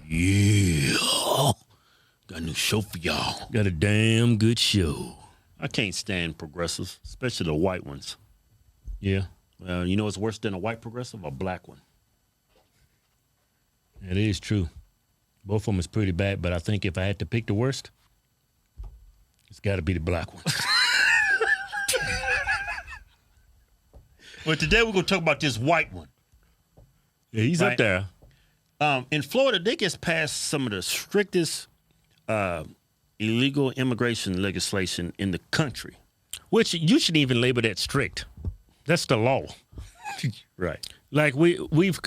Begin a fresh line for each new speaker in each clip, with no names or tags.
Yeah. Got a new show for y'all.
Got a damn good show.
I can't stand progressives, especially the white ones.
Yeah.
You know what's worse than a white progressive? A black one.
It is true. Both of them is pretty bad, but I think if I had to pick the worst, it's got to be the black one.
Well, today we're going to talk about this white one.
Yeah, he's up there.
In Florida, they just passed some of the strictest illegal immigration legislation in the country.
Which you shouldn't even label that strict. That's the law.
Right.
Like we've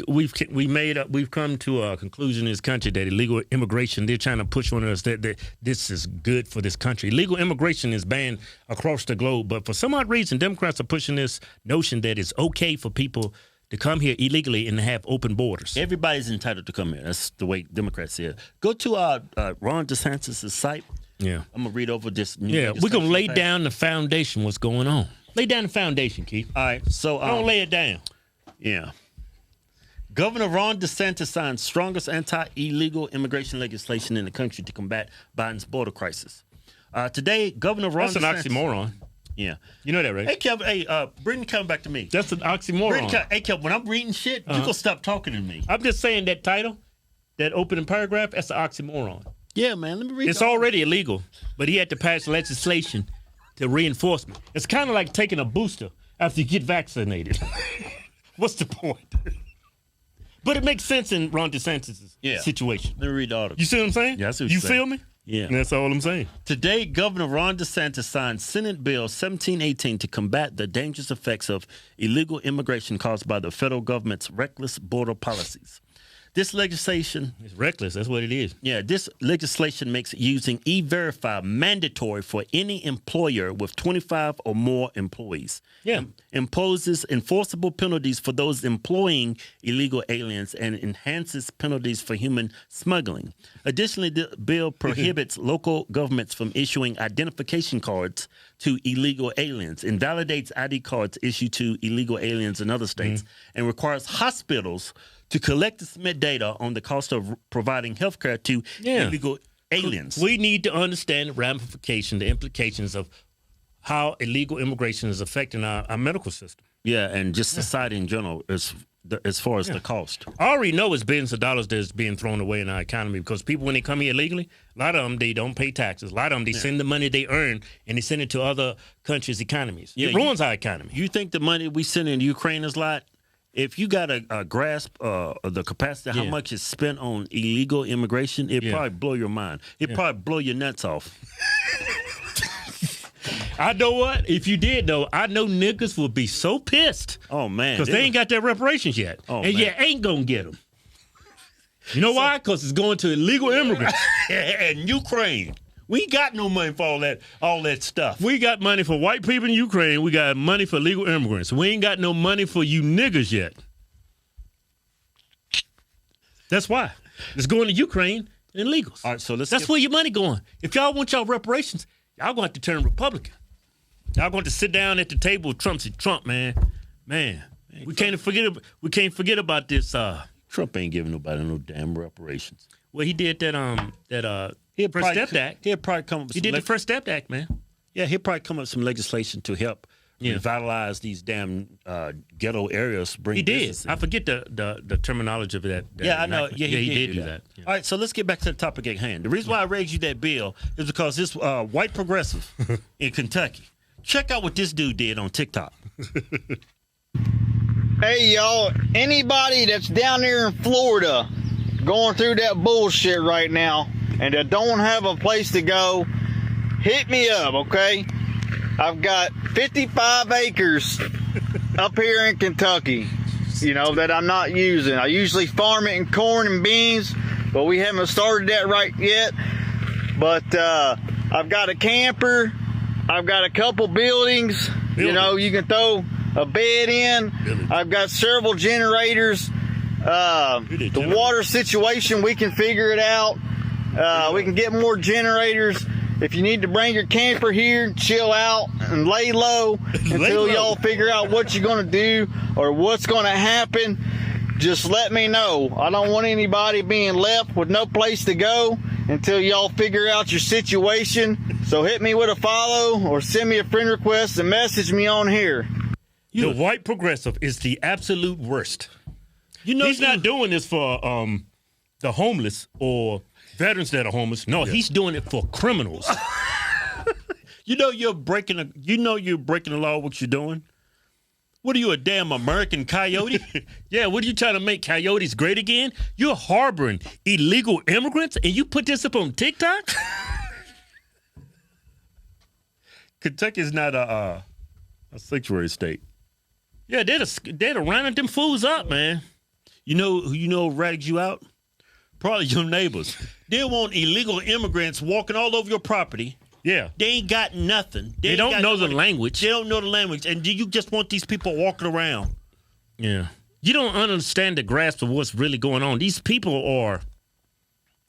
come to a conclusion in this country that illegal immigration, they're trying to push on us that this is good for this country. Illegal immigration is banned across the globe, but for some odd reason, Democrats are pushing this notion that it's okay for people to come here illegally and have open borders.
Everybody's entitled to come here. That's the way Democrats say it. Go to Ron DeSantis' site.
Yeah.
I'm going to read over this.
Yeah, we're going to lay down the foundation, what's going on. Lay down the foundation, Keith.
All right. So
don't lay it down.
Yeah. Governor Ron DeSantis signed strongest anti-illegal immigration legislation in the country to combat Biden's border crisis. Today, Governor Ron DeSantis...
That's an oxymoron.
Yeah.
You know that, right?
Hey, Kevin, Brendan, come back to me.
That's an oxymoron.
Hey, Kevin, when I'm reading shit, you gonna stop talking to me.
I'm just saying that title, that opening paragraph, that's an oxymoron.
Yeah, man, let me read
It's already illegal, but he had to pass legislation to reinforcement. It's kind of like taking a booster after you get vaccinated. What's the point? But it makes sense in Ron DeSantis' situation.
Let me read the article.
You see what I'm saying?
Yeah, I see what
you
you're saying.
feel me?
Yeah.
And that's all I'm saying.
Today, Governor Ron DeSantis signed Senate Bill 1718 to combat the dangerous effects of illegal immigration caused by the federal government's reckless border policies. This legislation...
It's reckless. That's what it is.
Yeah, this legislation makes using E-Verify mandatory for any employer with 25 or more employees.
Yeah.
Imposes enforceable penalties for those employing illegal aliens and enhances penalties for human smuggling. Additionally, the bill prohibits local governments from issuing identification cards to illegal aliens, invalidates ID cards issued to illegal aliens in other states, and requires hospitals to collect and submit data on the cost of providing health care to illegal aliens.
We need to understand the ramifications, the implications of how illegal immigration is affecting our medical system.
Yeah, and just society in general as far as the cost.
I already know it's billions of dollars that's being thrown away in our economy because people, when they come here illegally, a lot of them, they don't pay taxes. A lot of them, they send the money they earn and they send it to other countries' economies. It ruins our economy.
You think the money we send in Ukraine is a lot? If you got a grasp of the capacity, how much is spent on illegal immigration, it'd probably blow your mind. It'd probably blow your nuts off.
I know what? If you did, though, I know niggas will be so pissed.
Oh, man.
Because they ain't got their reparations yet.
Oh,
and
man.
you ain't going to get them. You know why? Because it's going to illegal immigrants.
And Ukraine. We ain't got no money for all that stuff.
We got money for white people in Ukraine. We got money for illegal immigrants. We ain't got no money for you niggas yet. That's why. It's going to Ukraine and illegals.
All right, so
that's where your money going. If y'all want y'all reparations, y'all going to have to turn Republican. Y'all going to sit down at the table with Trump. Say, Trump, man, we can't forget about this.
Trump ain't giving nobody no damn reparations.
Well, he did that First Step Act.
He'll probably come up with
He did the First Step Act, man.
Yeah, he'll probably come up with some legislation to help revitalize these damn ghetto areas.
He did. I forget the terminology of that.
Yeah, I know. Yeah,
he did do that. Yeah.
All right, so let's get back to the topic at hand. The reason why I raised you that bill is because this white progressive in Kentucky. Check out what this dude did on TikTok.
Hey, y'all, anybody that's down there in Florida going through that bullshit right now and that don't have a place to go, hit me up, okay? I've got 55 acres up here in Kentucky, that I'm not using. I usually farm it in corn and beans, but we haven't started that right yet. But I've got a camper. I've got a couple buildings. You can throw a bed in. I've got several generators. The water situation, we can figure it out. We can get more generators. If you need to bring your camper here, chill out and lay low until y'all figure out what you're going to do or what's going to happen. just let me know. I don't want anybody being left with no place to go until y'all figure out your situation. So hit me with a follow or send me a friend request and message me on here.
The white progressive is the absolute worst. You know, he's not doing this for the homeless or veterans that are homeless. No, he's doing it for criminals.
You know you're breaking the law. What you're doing? What are you, a damn American coyote?
Yeah, what are you trying to make coyotes great again? You're harboring illegal immigrants, and you put this up on TikTok?
Kentucky's not a sanctuary state.
Yeah, they'd have rounded them fools up, man.
You know who rags you out? Probably your neighbors. They want illegal immigrants walking all over your property.
Yeah.
They ain't got nothing.
They don't know the language.
They don't know the language. And do you just want these people walking around?
Yeah. You don't understand the grasp of what's really going on. These people are,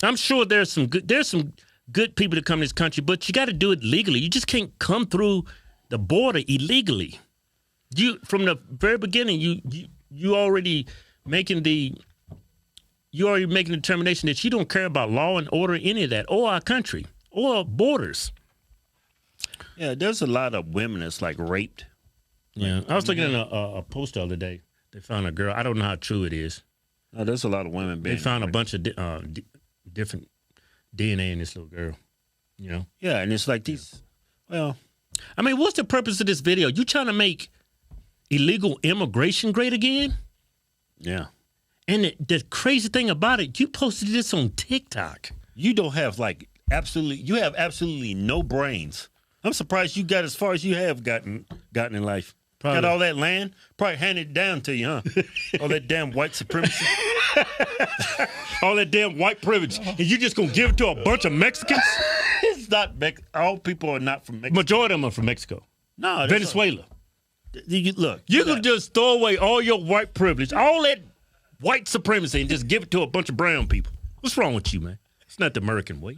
I'm sure there's some good people that come to this country, but you got to do it legally. You just can't come through the border illegally. From the very beginning, you already making the determination that you don't care about law and order, any of that, or our country, or borders.
Yeah, there's a lot of women that's like raped.
Yeah, I was looking at a post the other day. They found a girl. I don't know how true it is.
No, there's a lot of women being.
They found a bunch of different DNA in this little girl. You know.
Yeah, and it's like these. Well,
I mean, what's the purpose of this video? You trying to make illegal immigration great again?
Yeah.
And the crazy thing about it, you posted this on TikTok.
You don't have you have absolutely no brains. I'm surprised you got as far as you have gotten in life.
Probably.
Got all that land, probably handed it down to you, huh? All that damn white supremacy.
All that damn white privilege. And you just gonna give it to a bunch of Mexicans?
It's not all people are not from Mexico.
Majority of them are from Mexico.
No,
Venezuela.
Look,
you can just throw away all your white privilege, all that white supremacy, and just give it to a bunch of brown people. What's wrong with you, man? It's not the American way.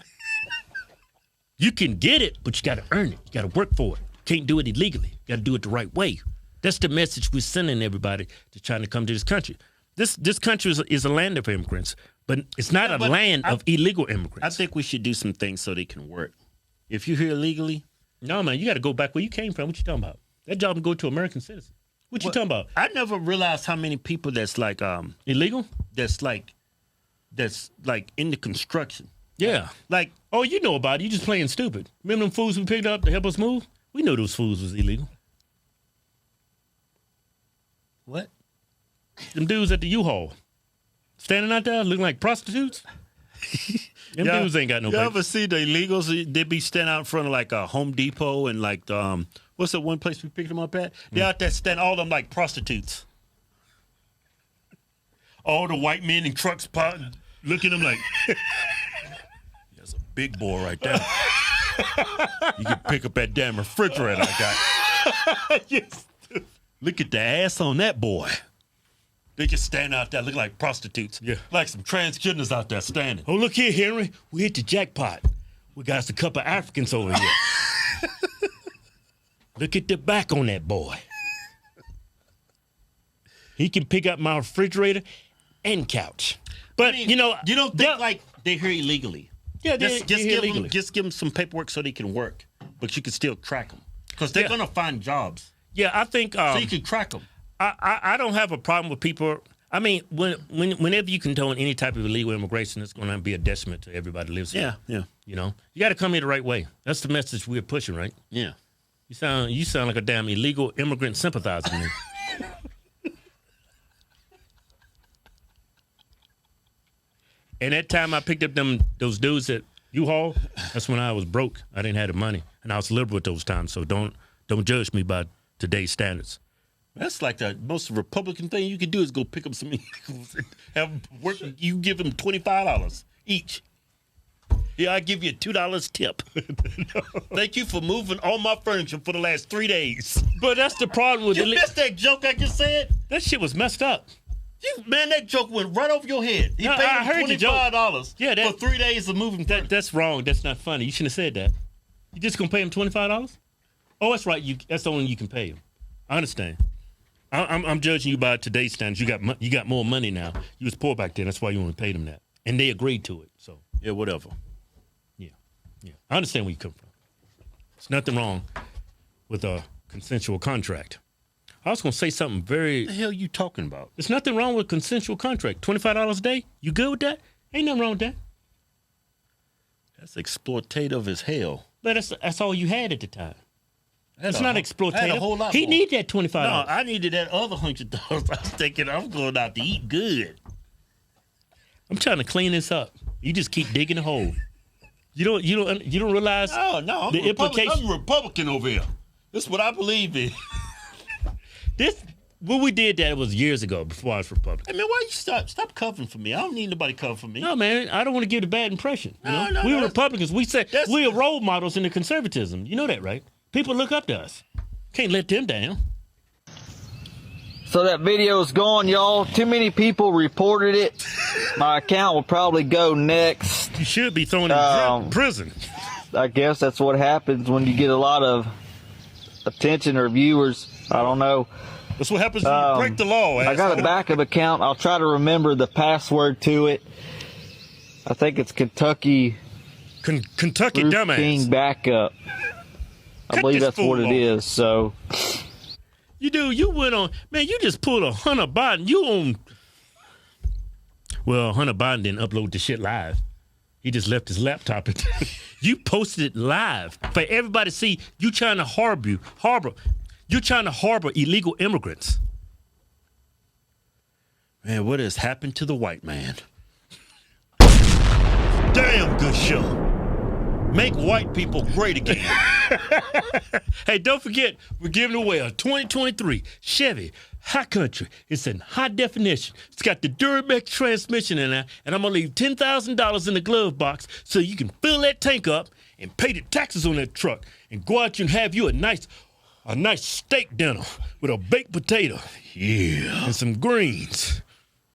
You can get it, but you got to earn it. You got to work for it. Can't do it illegally. You got to do it the right way. That's the message we're sending everybody that's trying to come to this country. This country is a land of immigrants, but it's not a land of illegal immigrants.
I think we should do some things so they can work. If you're here illegally,
no, man, you got to go back where you came from. What you talking about? That job can go to American citizens. What you talking about?
I never realized how many people that's like
illegal.
That's like in the construction.
Yeah.
Like,
oh, you know about it. You just playing stupid. Remember them fools we picked up to help us move? We knew those fools was illegal.
What?
Them dudes at the U-Haul. Standing out there looking like prostitutes? Them dudes ain't got no
You
paper.
ever see the illegals? They be standing out in front of like a Home Depot and like the, what's that one place we picked them up at? They out there standing, all of them like prostitutes. All the white men in trucks looking at them like, there's a big boy right there. You can pick up that damn refrigerator I got. Yes. Look at the ass on that boy. They just stand out there looking like prostitutes.
Yeah.
Like some transgenders out there standing.
Oh, look here, Henry. We hit the jackpot. We got us a couple of Africans over here. Look at the back on that boy. He can pick up my refrigerator and couch. But,
I mean,
you know...
You don't think like they're here illegally.
Yeah,
just give them some paperwork so they can work. But you can still track them. Because they're going to find jobs.
Yeah, I think...
so you can track them.
I don't have a problem with people. I mean, whenever you condone any type of illegal immigration, it's going to be a detriment to everybody that lives here.
Yeah.
You know, you got to come here the right way. That's the message we're pushing, right?
Yeah.
You sound like a damn illegal immigrant sympathizer to me. And that time I picked up those dudes at U-Haul, that's when I was broke. I didn't have the money, and I was liberal at those times. So don't judge me by today's standards.
That's like the most Republican thing you can do is go pick up some illegals and have them work. You give them $25 each. Yeah, I give you a $2 tip. Thank you for moving all my furniture for the last 3 days.
But that's the problem with
you missed that joke I just said?
That shit was messed up.
Man, that joke went right over your head. He paid him $25 for 3 days of moving.
That's wrong. That's not funny. You shouldn't have said that. You just gonna pay him $25? Oh, that's right. That's the only you can pay him. I understand. I'm judging you by today's standards. You got more money now. You was poor back then. That's why you only paid them that, and they agreed to it. So
Yeah, whatever.
yeah. I understand where you come from. There's nothing wrong with a consensual contract. I was gonna say something very.
What the hell you talking about?
There's nothing wrong with a consensual contract. $25 a day. You good with that? Ain't nothing wrong with that.
That's exploitative as hell.
But that's all you had at the time. It's not
I had
exploitative.
a whole lot
He
more.
need that $25.
No, I needed that other $100. I was thinking I'm going out to eat good.
I'm trying to clean this up. You just keep digging a hole. You don't realize
No, I'm
the implication.
I'm a Republican over here. This is what I believe in.
When we did that, it was years ago before I was Republican.
Hey man, why you stop covering for me? I don't need nobody covering for me.
No, man, I don't want to give the bad impression. You know?
No,
we were
that's-
Republicans. We said
that's-
we are role models in the conservatism. You know that, right? People look up to us. Can't let them down.
So that video is gone, y'all. Too many people reported it. My account will probably go next.
You should be thrown in prison.
I guess that's what happens when you get a lot of attention or viewers. I don't know.
That's what happens when you break the law.
I got a backup account. I'll try to remember the password to it. I think it's Kentucky
Kentucky
Roof
dumbass.
King Backup. I
Cut
believe
this
that's what
fool
it
off.
is. So
You went on, man, you just pulled a Hunter Biden. You on. Well, Hunter Biden didn't upload the shit live. He just left his laptop. You posted it live for everybody to see. You trying to harbor. You're trying to harbor illegal immigrants.
Man, what has happened to the white man?
Damn good show. Make white people great again. Hey, don't forget, we're giving away a 2023 Chevy High Country. It's in high definition. It's got the Duramex transmission in there, and I'm going to leave $10,000 in the glove box so you can fill that tank up and pay the taxes on that truck and go out and have you a nice steak dinner with a baked potato.
Yeah.
And some greens.